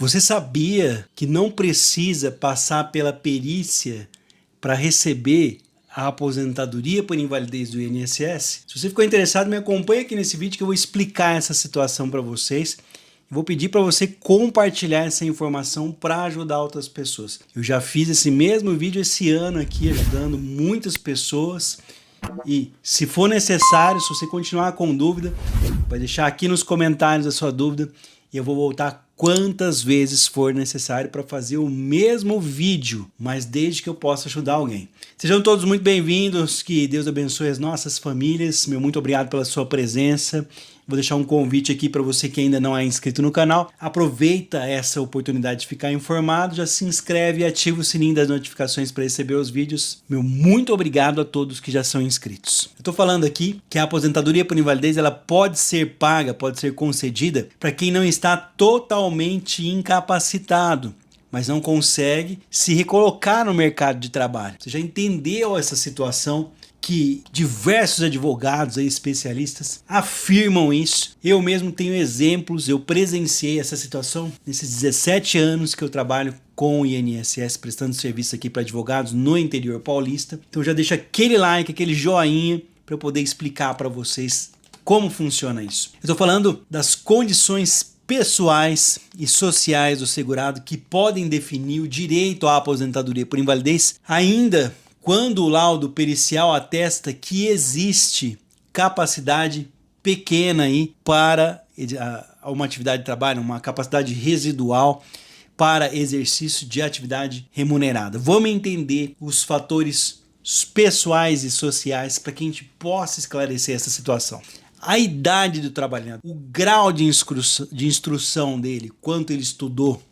Você sabia que não precisa passar pela perícia para receber a aposentadoria por invalidez do INSS? Se você ficou interessado, me acompanha aqui nesse vídeo que eu vou explicar essa situação para vocês. Vou pedir para você compartilhar essa informação para ajudar outras pessoas. Eu já fiz esse mesmo vídeo esse ano aqui, ajudando muitas pessoas. E se for necessário, se você continuar com dúvida, vai deixar aqui nos comentários a sua dúvida e eu vou voltar quantas vezes for necessário para fazer o mesmo vídeo, mas desde que eu possa ajudar alguém. Sejam todos muito bem-vindos, que Deus abençoe as nossas famílias. Meu muito obrigado pela sua presença. Vou deixar um convite aqui para você que ainda não é inscrito no canal. Aproveita essa oportunidade de ficar informado, já se inscreve e ativa o sininho das notificações para receber os vídeos. Meu muito obrigado a todos que já são inscritos. Eu estou falando aqui que a aposentadoria por invalidez ela pode ser paga, pode ser concedida para quem não está totalmente incapacitado, mas não consegue se recolocar no mercado de trabalho. Você já entendeu essa situação? Que diversos advogados e especialistas afirmam isso. Eu mesmo tenho exemplos, eu presenciei essa situação nesses 17 anos que eu trabalho com o INSS, prestando serviço aqui para advogados no interior paulista. Então já deixa aquele like, aquele joinha para eu poder explicar para vocês como funciona isso. Eu estou falando das condições pessoais e sociais do segurado que podem definir o direito à aposentadoria por invalidez, ainda quando o laudo pericial atesta que existe capacidade pequena aí para uma atividade de trabalho, uma capacidade residual para exercício de atividade remunerada. Vamos entender os fatores pessoais e sociais para que a gente possa esclarecer essa situação. A idade do trabalhador, o grau de instrução dele, quanto ele estudou,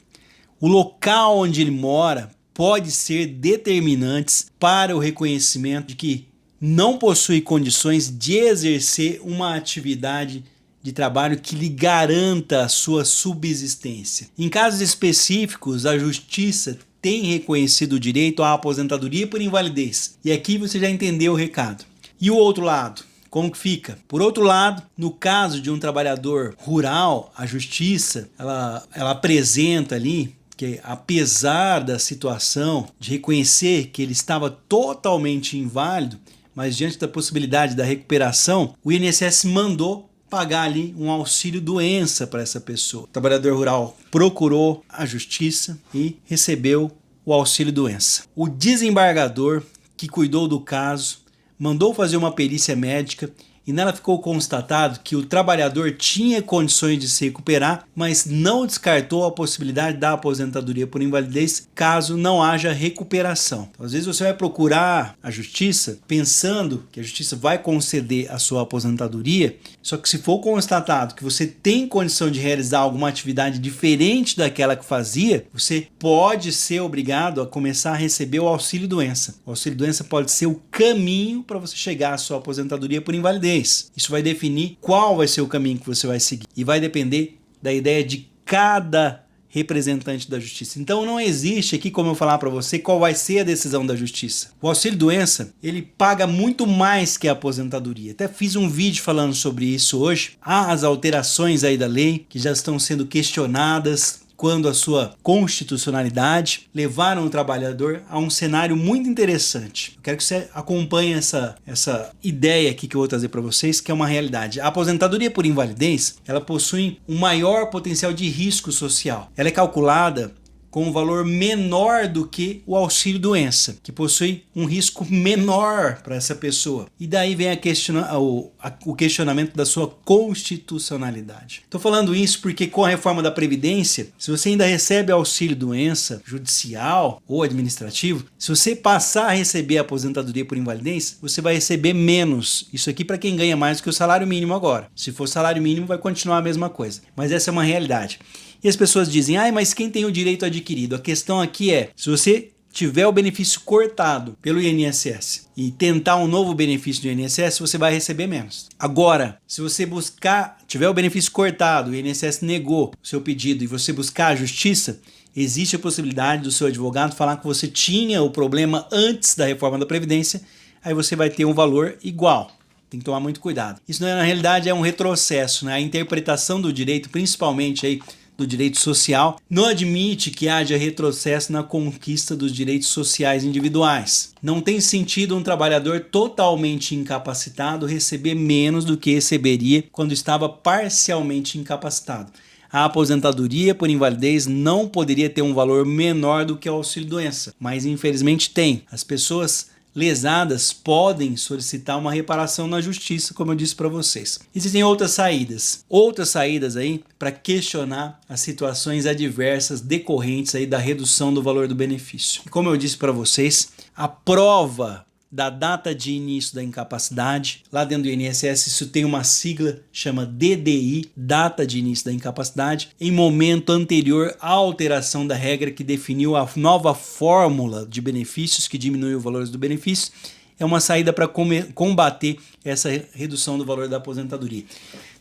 o local onde ele mora, pode ser determinantes para o reconhecimento de que não possui condições de exercer uma atividade de trabalho que lhe garanta a sua subsistência. Em casos específicos, a Justiça tem reconhecido o direito à aposentadoria por invalidez. E aqui você já entendeu o recado. E o outro lado? Como que fica? Por outro lado, no caso de um trabalhador rural, a Justiça ela apresenta ali que apesar da situação de reconhecer que ele estava totalmente inválido, mas diante da possibilidade da recuperação, o INSS mandou pagar ali um auxílio doença para essa pessoa. O trabalhador rural procurou a justiça e recebeu o auxílio doença. O desembargador que cuidou do caso mandou fazer uma perícia médica e nela ficou constatado que o trabalhador tinha condições de se recuperar, mas não descartou a possibilidade da aposentadoria por invalidez caso não haja recuperação. Então, às vezes você vai procurar a justiça pensando que a justiça vai conceder a sua aposentadoria, só que se for constatado que você tem condição de realizar alguma atividade diferente daquela que fazia, você pode ser obrigado a começar a receber o auxílio doença. O auxílio doença pode ser o caminho para você chegar à sua aposentadoria por invalidez. Isso vai definir qual vai ser o caminho que você vai seguir e vai depender da ideia de cada representante da justiça. Então não existe aqui como eu falar para você qual vai ser a decisão da justiça. O auxílio doença, ele paga muito mais que a aposentadoria. Até fiz um vídeo falando sobre isso hoje. Há as alterações aí da lei que já estão sendo questionadas quando a sua constitucionalidade levaram o trabalhador a um cenário muito interessante. Eu quero que você acompanhe essa ideia aqui que eu vou trazer para vocês, que é uma realidade. A aposentadoria por invalidez, ela possui um maior potencial de risco social. Ela é calculada com um valor menor do que o auxílio doença, que possui um risco menor para essa pessoa. E daí vem o questionamento da sua constitucionalidade. Estou falando isso porque com a reforma da Previdência, se você ainda recebe auxílio doença judicial ou administrativo, se você passar a receber a aposentadoria por invalidez, você vai receber menos. Isso aqui para quem ganha mais do que o salário mínimo agora. Se for salário mínimo, vai continuar a mesma coisa. Mas essa é uma realidade. E as pessoas dizem, mas quem tem o direito adquirido? A questão aqui é, se você tiver o benefício cortado pelo INSS e tentar um novo benefício do INSS, você vai receber menos. Agora, se você tiver o benefício cortado, o INSS negou o seu pedido e você buscar a justiça, existe a possibilidade do seu advogado falar que você tinha o problema antes da reforma da Previdência, aí você vai ter um valor igual. Tem que tomar muito cuidado. Isso, na realidade, é um retrocesso, né? A interpretação do direito, principalmente aí do direito social, não admite que haja retrocesso na conquista dos direitos sociais individuais. Não tem sentido um trabalhador totalmente incapacitado receber menos do que receberia quando estava parcialmente incapacitado. A aposentadoria por invalidez não poderia ter um valor menor do que o auxílio-doença, mas infelizmente tem. As pessoas lesadas podem solicitar uma reparação na justiça, como eu disse para vocês. Existem outras saídas aí para questionar as situações adversas decorrentes aí da redução do valor do benefício. E como eu disse para vocês, a prova da data de início da incapacidade, lá dentro do INSS isso tem uma sigla, chama DDI, data de início da incapacidade, em momento anterior à alteração da regra que definiu a nova fórmula de benefícios que diminui o valor do benefício, é uma saída para combater essa redução do valor da aposentadoria.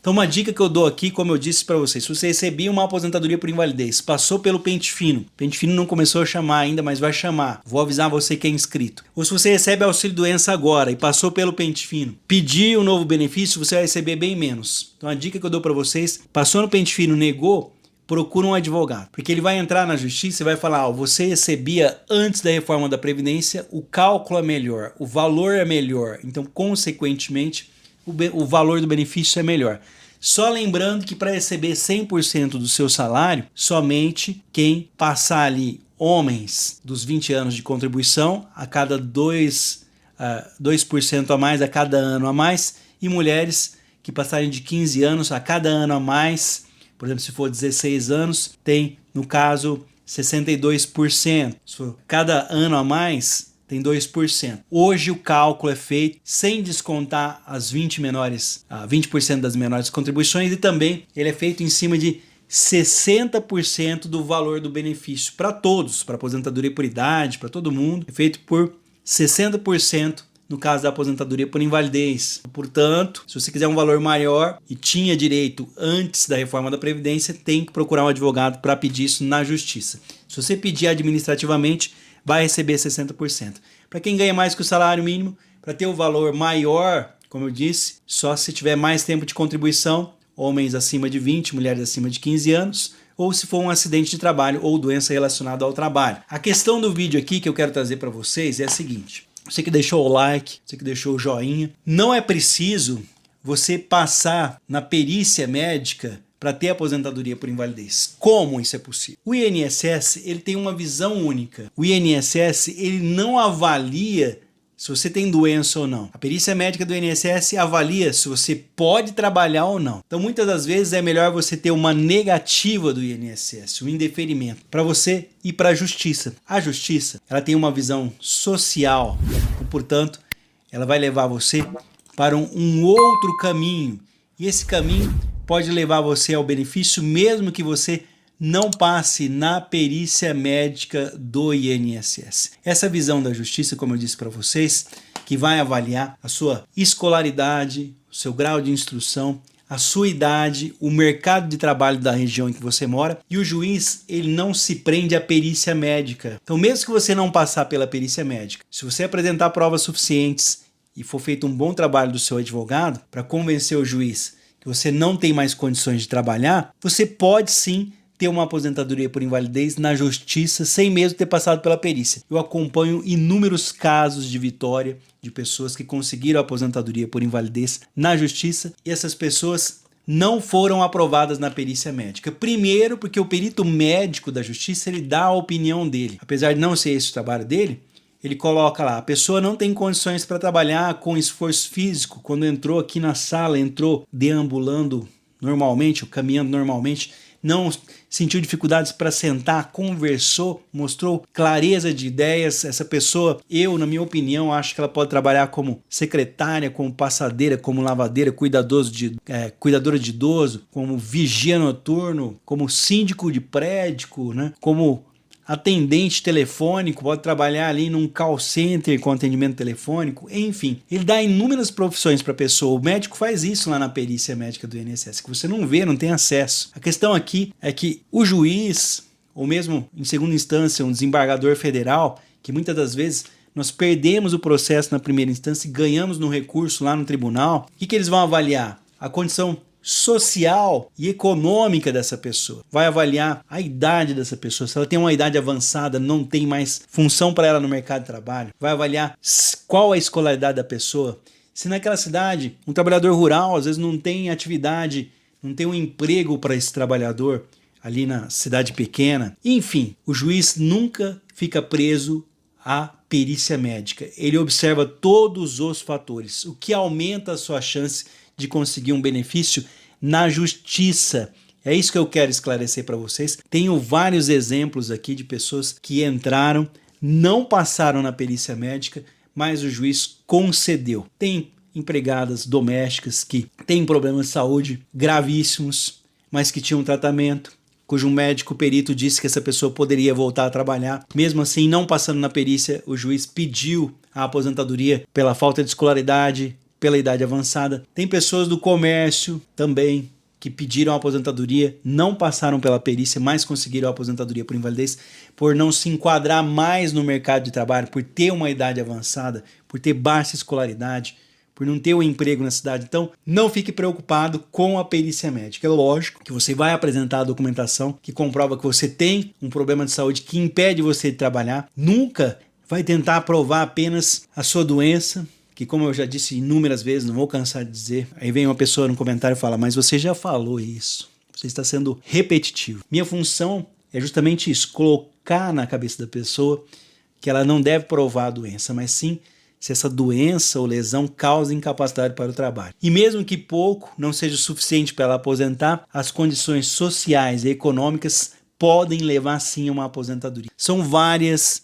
Então uma dica que eu dou aqui, como eu disse para vocês, se você recebia uma aposentadoria por invalidez, passou pelo pente fino não começou a chamar ainda, mas vai chamar, vou avisar você que é inscrito. Ou se você recebe auxílio doença agora e passou pelo pente fino, pedir um novo benefício, você vai receber bem menos. Então a dica que eu dou para vocês, passou no pente fino, negou, procura um advogado, porque ele vai entrar na justiça e vai falar, você recebia antes da reforma da Previdência, o cálculo é melhor, o valor é melhor, então consequentemente o valor do benefício é melhor. Só lembrando que para receber 100% do seu salário, somente quem passar ali, homens dos 20 anos de contribuição, a cada 2% a mais a cada ano a mais, e mulheres que passarem de 15 anos a cada ano a mais, por exemplo, se for 16 anos, tem, no caso, 62%. Se for cada ano a mais, tem 2%. Hoje o cálculo é feito sem descontar as 20% das menores contribuições e também ele é feito em cima de 60% do valor do benefício para todos, para aposentadoria por idade, para todo mundo. É feito por 60% no caso da aposentadoria por invalidez. Portanto, se você quiser um valor maior e tinha direito antes da reforma da Previdência, tem que procurar um advogado para pedir isso na justiça. Se você pedir administrativamente, vai receber 60%. Para quem ganha mais que o salário mínimo, para ter o valor maior, como eu disse, só se tiver mais tempo de contribuição, homens acima de 20, mulheres acima de 15 anos, ou se for um acidente de trabalho ou doença relacionada ao trabalho. A questão do vídeo aqui que eu quero trazer para vocês é a seguinte. Você que deixou o like, você que deixou o joinha, não é preciso você passar na perícia médica para ter aposentadoria por invalidez. Como isso é possível? O INSS ele tem uma visão única. O INSS ele não avalia se você tem doença ou não. A perícia médica do INSS avalia se você pode trabalhar ou não. Então muitas das vezes é melhor você ter uma negativa do INSS, um indeferimento, para você ir para a justiça. A justiça ela tem uma visão social e, portanto, ela vai levar você para um outro caminho. E esse caminho pode levar você ao benefício mesmo que você não passe na perícia médica do INSS. Essa visão da justiça, como eu disse para vocês, que vai avaliar a sua escolaridade, o seu grau de instrução, a sua idade, o mercado de trabalho da região em que você mora, e o juiz ele não se prende à perícia médica. Então mesmo que você não passar pela perícia médica, se você apresentar provas suficientes e for feito um bom trabalho do seu advogado para convencer o juiz que você não tem mais condições de trabalhar, você pode sim ter uma aposentadoria por invalidez na justiça sem mesmo ter passado pela perícia. Eu acompanho inúmeros casos de vitória de pessoas que conseguiram a aposentadoria por invalidez na justiça e essas pessoas não foram aprovadas na perícia médica. Primeiro porque o perito médico da justiça ele dá a opinião dele. Apesar de não ser esse o trabalho dele, ele coloca lá, a pessoa não tem condições para trabalhar com esforço físico. Quando entrou aqui na sala, entrou deambulando normalmente, ou caminhando normalmente, não sentiu dificuldades para sentar, conversou, mostrou clareza de ideias. Essa pessoa, eu, na minha opinião, acho que ela pode trabalhar como secretária, como passadeira, como lavadeira, cuidadora de idoso, como vigia noturno, como síndico de prédio, né? Como atendente telefônico, pode trabalhar ali num call center com atendimento telefônico, enfim. Ele dá inúmeras profissões para a pessoa. O médico faz isso lá na perícia médica do INSS, que você não vê, não tem acesso. A questão aqui é que o juiz, ou mesmo em segunda instância, um desembargador federal, que muitas das vezes nós perdemos o processo na primeira instância e ganhamos no recurso lá no tribunal, o que eles vão avaliar? A condição social e econômica dessa pessoa. Vai avaliar a idade dessa pessoa. Se ela tem uma idade avançada, não tem mais função para ela no mercado de trabalho. Vai avaliar qual a escolaridade da pessoa. Se naquela cidade um trabalhador rural às vezes não tem atividade, não tem um emprego para esse trabalhador ali na cidade pequena. Enfim, o juiz nunca fica preso à perícia médica. Ele observa todos os fatores, o que aumenta a sua chance de conseguir um benefício na justiça. É isso que eu quero esclarecer para vocês. Tenho vários exemplos aqui de pessoas que entraram, não passaram na perícia médica, mas o juiz concedeu. Tem empregadas domésticas que têm problemas de saúde gravíssimos, mas que tinham tratamento, cujo médico perito disse que essa pessoa poderia voltar a trabalhar. Mesmo assim, não passando na perícia, o juiz pediu a aposentadoria pela falta de escolaridade, pela idade avançada. Tem pessoas do comércio também que pediram a aposentadoria, não passaram pela perícia, mas conseguiram a aposentadoria por invalidez, por não se enquadrar mais no mercado de trabalho, por ter uma idade avançada, por ter baixa escolaridade, por não ter um emprego na cidade. Então, não fique preocupado com a perícia médica. É lógico que você vai apresentar a documentação que comprova que você tem um problema de saúde que impede você de trabalhar. Nunca vai tentar provar apenas a sua doença, que, como eu já disse inúmeras vezes, não vou cansar de dizer. Aí vem uma pessoa no comentário e fala, mas você já falou isso, você está sendo repetitivo. Minha função é justamente isso, colocar na cabeça da pessoa que ela não deve provar a doença, mas sim se essa doença ou lesão causa incapacidade para o trabalho. E mesmo que pouco não seja suficiente para ela aposentar, as condições sociais e econômicas podem levar sim a uma aposentadoria. São várias,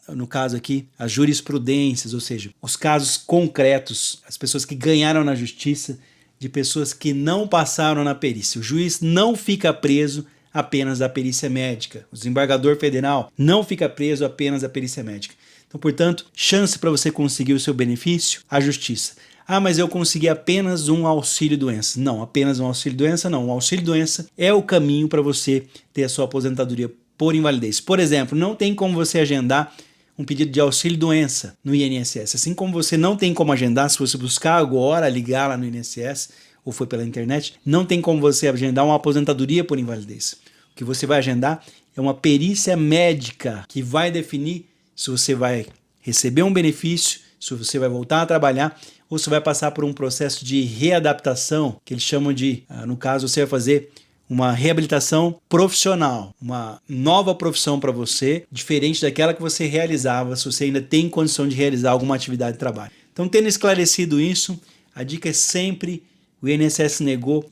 no caso aqui, as jurisprudências, ou seja, os casos concretos, as pessoas que ganharam na justiça, de pessoas que não passaram na perícia. O juiz não fica preso apenas à perícia médica. O desembargador federal não fica preso apenas à perícia médica. Então, portanto, chance para você conseguir o seu benefício, a justiça. Ah, mas eu consegui apenas um auxílio-doença. Não, apenas um auxílio-doença não. O auxílio-doença é o caminho para você ter a sua aposentadoria por invalidez. Por exemplo, não tem como você agendar um pedido de auxílio-doença no INSS. Assim como você não tem como agendar, se você buscar agora, ligar lá no INSS, ou foi pela internet, não tem como você agendar uma aposentadoria por invalidez. O que você vai agendar é uma perícia médica que vai definir se você vai receber um benefício, se você vai voltar a trabalhar ou se vai passar por um processo de readaptação, que eles chamam de, no caso, você vai fazer uma reabilitação profissional, uma nova profissão para você, diferente daquela que você realizava, se você ainda tem condição de realizar alguma atividade de trabalho. Então, tendo esclarecido isso, a dica é sempre, o INSS negou,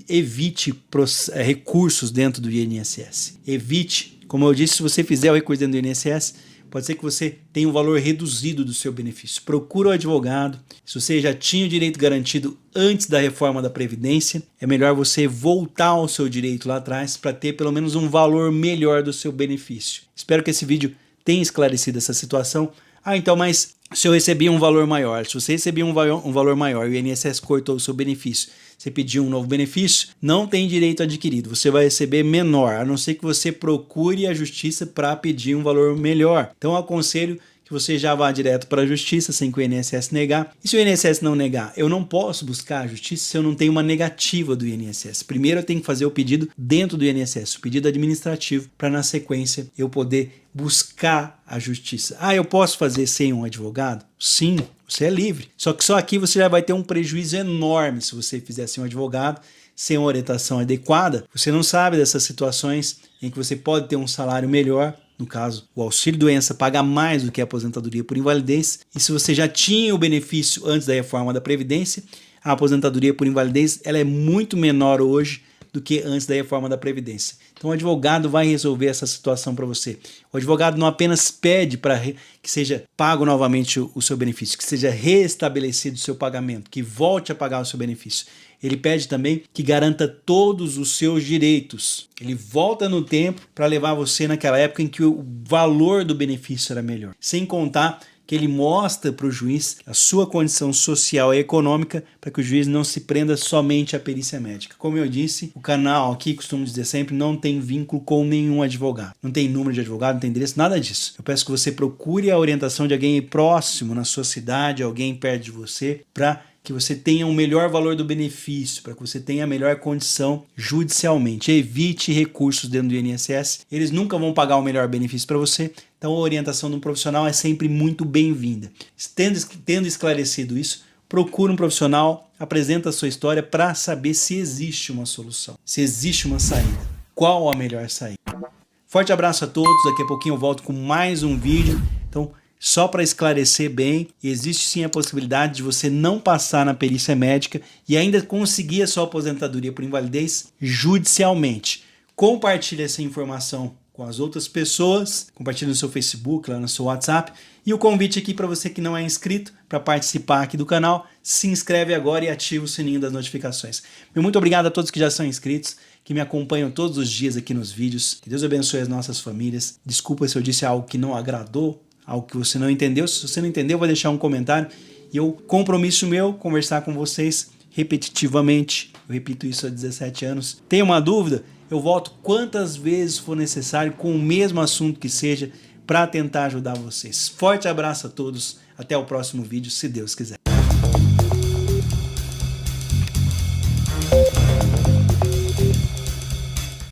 evite recursos dentro do INSS. Evite, como eu disse, se você fizer o recurso dentro do INSS, pode ser que você tenha um valor reduzido do seu benefício. Procura o advogado. Se você já tinha o direito garantido antes da reforma da Previdência, é melhor você voltar ao seu direito lá atrás para ter pelo menos um valor melhor do seu benefício. Espero que esse vídeo tenha esclarecido essa situação. Então, mas se eu recebi um valor maior, se você recebia um valor maior e o INSS cortou o seu benefício, você pediu um novo benefício, não tem direito adquirido, você vai receber menor, a não ser que você procure a justiça para pedir um valor melhor. Então eu aconselho que você já vá direto para a justiça sem que o INSS negar. E se o INSS não negar, eu não posso buscar a justiça se eu não tenho uma negativa do INSS. Primeiro eu tenho que fazer o pedido dentro do INSS, o pedido administrativo, para na sequência eu poder buscar a justiça. Eu posso fazer sem um advogado? Sim, você é livre. Só que só aqui você já vai ter um prejuízo enorme se você fizer sem um advogado, sem uma orientação adequada. Você não sabe dessas situações em que você pode ter um salário melhor. No caso, o auxílio-doença paga mais do que a aposentadoria por invalidez. E se você já tinha o benefício antes da reforma da Previdência, a aposentadoria por invalidez ela é muito menor hoje do que antes da reforma da Previdência. Então o advogado vai resolver essa situação para você. O advogado não apenas pede para que seja pago novamente o seu benefício, que seja restabelecido o seu pagamento, que volte a pagar o seu benefício. Ele pede também que garanta todos os seus direitos. Ele volta no tempo para levar você naquela época em que o valor do benefício era melhor. Sem contar que ele mostra para o juiz a sua condição social e econômica para que o juiz não se prenda somente à perícia médica. Como eu disse, o canal aqui, costumo dizer sempre, não tem vínculo com nenhum advogado. Não tem número de advogado, não tem endereço, nada disso. Eu peço que você procure a orientação de alguém próximo na sua cidade, alguém perto de você, para que você tenha um melhor valor do benefício, para que você tenha a melhor condição judicialmente. Evite recursos dentro do INSS, eles nunca vão pagar o melhor benefício para você, então a orientação de um profissional é sempre muito bem-vinda. Tendo esclarecido isso, procura um profissional, apresenta a sua história para saber se existe uma solução, se existe uma saída, qual a melhor saída. Forte abraço a todos, daqui a pouquinho eu volto com mais um vídeo. Então, só para esclarecer bem, existe sim a possibilidade de você não passar na perícia médica e ainda conseguir a sua aposentadoria por invalidez judicialmente. Compartilhe essa informação com as outras pessoas, compartilhe no seu Facebook, lá no seu WhatsApp. E o convite aqui para você que não é inscrito, para participar aqui do canal, se inscreve agora e ativa o sininho das notificações. Muito obrigado a todos que já são inscritos, que me acompanham todos os dias aqui nos vídeos. Que Deus abençoe as nossas famílias. Desculpa se eu disse algo que não agradou, algo que você não entendeu. Se você não entendeu, vai deixar um comentário. E eu, compromisso meu, conversar com vocês repetitivamente. Eu repito isso há 17 anos. Tem uma dúvida? Eu volto quantas vezes for necessário com o mesmo assunto que seja para tentar ajudar vocês. Forte abraço a todos. Até o próximo vídeo, se Deus quiser.